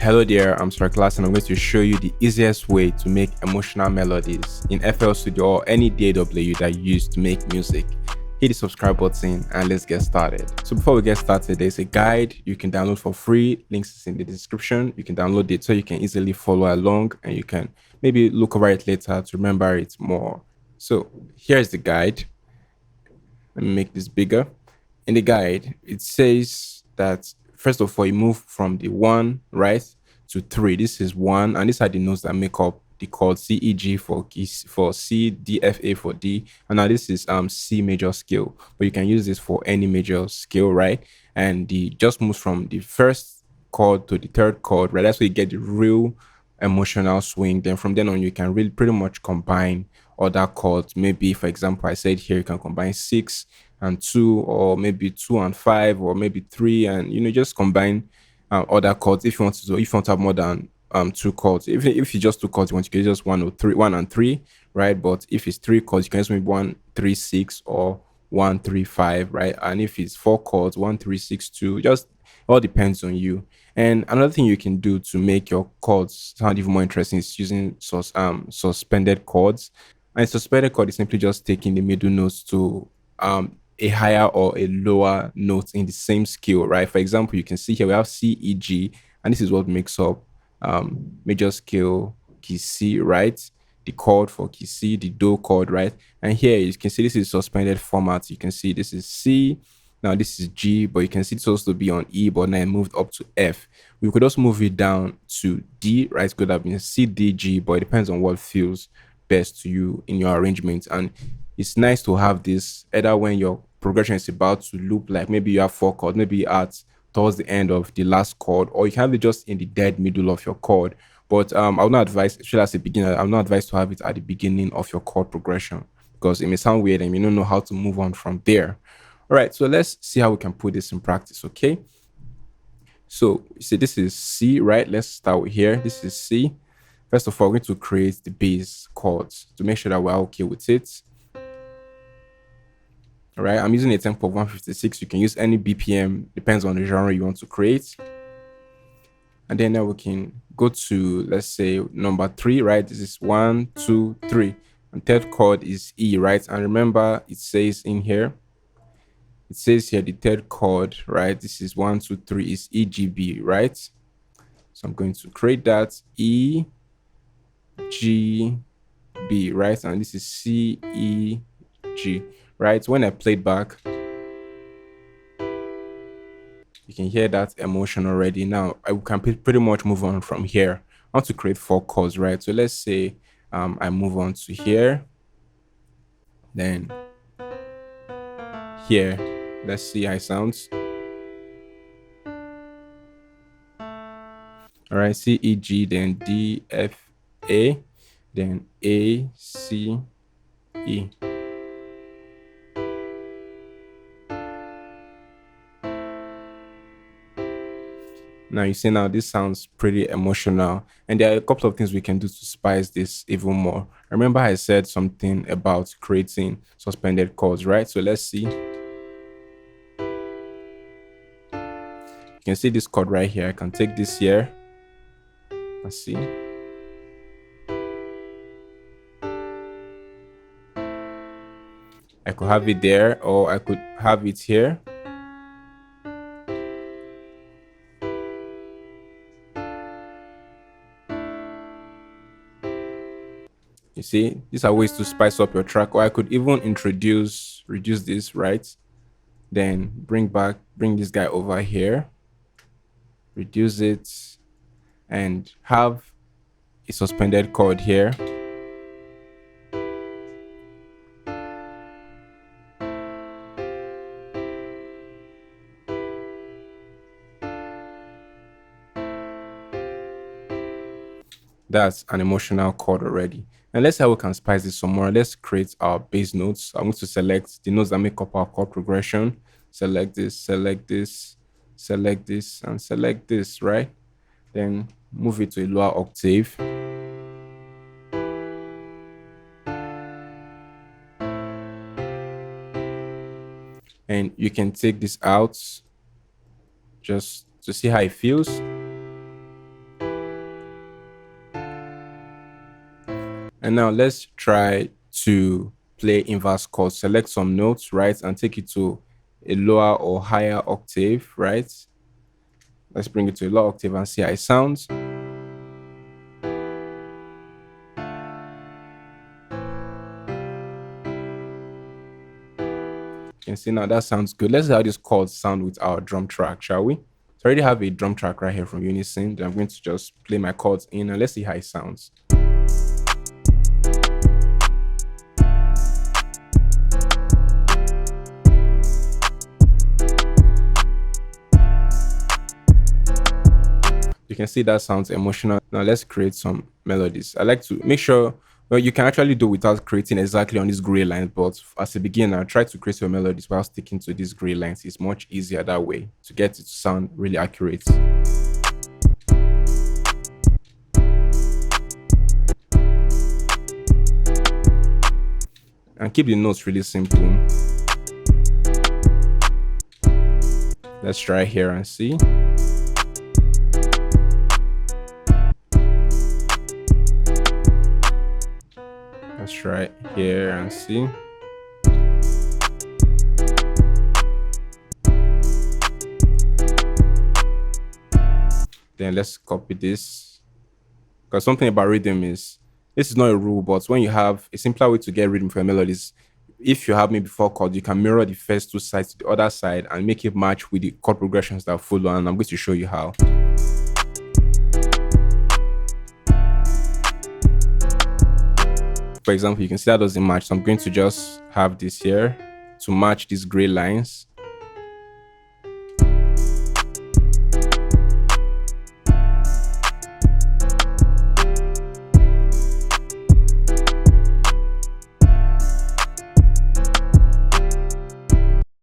Hello there, I'm Sir Class and I'm going to show you the easiest way to make emotional melodies in FL Studio or any DAW that you use to make music. Hit the subscribe button and let's get started. So before we get started, there's a guide you can download for free. Links is in the description. You can download it so you can easily follow along and you can maybe look over it later to remember it more. So here's the guide. Let me make this bigger. In the guide, it says that first of all, you move from the one, right, to three. This is one, and these are the notes that make up the chord C, E, G for C, D, F, A for D. And now this is C major scale, but you can use this for any major scale, right? And the just moves from the first chord to the third chord, right? That's where you get the real emotional swing. Then from then on, you can really pretty much combine other chords. Maybe, for example, I said here you can combine 6 and 2, or maybe 2 and 5, or maybe 3, and just combine other chords if you want to. If you want to have more than two chords, if you just two chords, you want to get just 1 and 3, right? But if it's 3 chords, you can just maybe 1 3 6 or 1 3 5, right? And if it's 4 chords, 1 3 6 2, just all depends on you. And another thing you can do to make your chords sound even more interesting is using suspended chords. And suspended chord is simply just taking the middle notes to a higher or a lower note in the same scale, right? For example, you can see here we have C, E, G, and this is what makes up major scale key C, right? The chord for key C, the do chord, right? And here you can see this is suspended format. You can see this is C, now this is G, but you can see it's supposed to be on E, but now it moved up to F. We could also move it down to D, right? It could have been C, D, G, but it depends on what feels best to you in your arrangement. And it's nice to have this either when your progression is about to loop, like maybe you have 4 chords, maybe at towards the end of the last chord, or you can have it just in the dead middle of your chord. But I would not advise, especially as a beginner, I'm not advised to have it at the beginning of your chord progression because it may sound weird and you don't know how to move on from there. All right, so let's see how we can put this in practice, okay? So you see this is C, right? Let's start with here. This is C. First of all, we're going to create the bass chords to make sure that we're okay with it. All right, I'm using a tempo of 156. You can use any BPM, depends on the genre you want to create. And then now we can go to, let's say, number 3, right? This is 1, 2, 3. And third chord is E, right? And remember, it says in here, it says here the third chord, right? This is 1, 2, 3 is E, G, B, right? So I'm going to create that E, G, B, right? And this is C, E, G, right? When I play it back, you can hear that emotion already. Now I can pretty much move on from here. I want to create 4 chords, right? So let's say I move on to here, then here. Let's see how it sounds. All right, C, E, G, then D, F, A, then A, C, E. Now you see, now this sounds pretty emotional, and there are a couple of things we can do to spice this even more. Remember I said something about creating suspended chords, right? So let's see. You can see this chord right here. I can take this here. Let's see. I could have it there, or I could have it here. You see, these are ways to spice up your track. Or I could even reduce this, right? Then bring this guy over here, reduce it, and have a suspended chord here. That's an emotional chord already. And let's see how we can spice this some more. Let's create our bass notes. I'm going to select the notes that make up our chord progression. Select this, select this, select this, and select this, right? Then move it to a lower octave. And you can take this out just to see how it feels. And now let's try to play inverse chords. Select some notes, right, and take it to a lower or higher octave, right? Let's bring it to a lower octave and see how it sounds. You can see now that sounds good. Let's see how these chords sound with our drum track, shall we? So I already have a drum track right here from Unison. I'm going to just play my chords in and let's see how it sounds. You can see that sounds emotional. Now let's create some melodies. I like to make sure, well, you can actually do without creating exactly on this gray line, but as a beginner, try to create your melodies while sticking to these gray lines. It's much easier that way to get it to sound really accurate. And keep the notes really simple. Let's try here and see. Let's try here and see. Then let's copy this. Because something about rhythm is, this is not a rule, but when you have a simpler way to get rhythm for your melodies, if you have maybe 4 chords, you can mirror the first 2 sides to the other side and make it match with the chord progressions that follow. And I'm going to show you how. For example, you can see that doesn't match. So I'm going to just have this here to match these gray lines.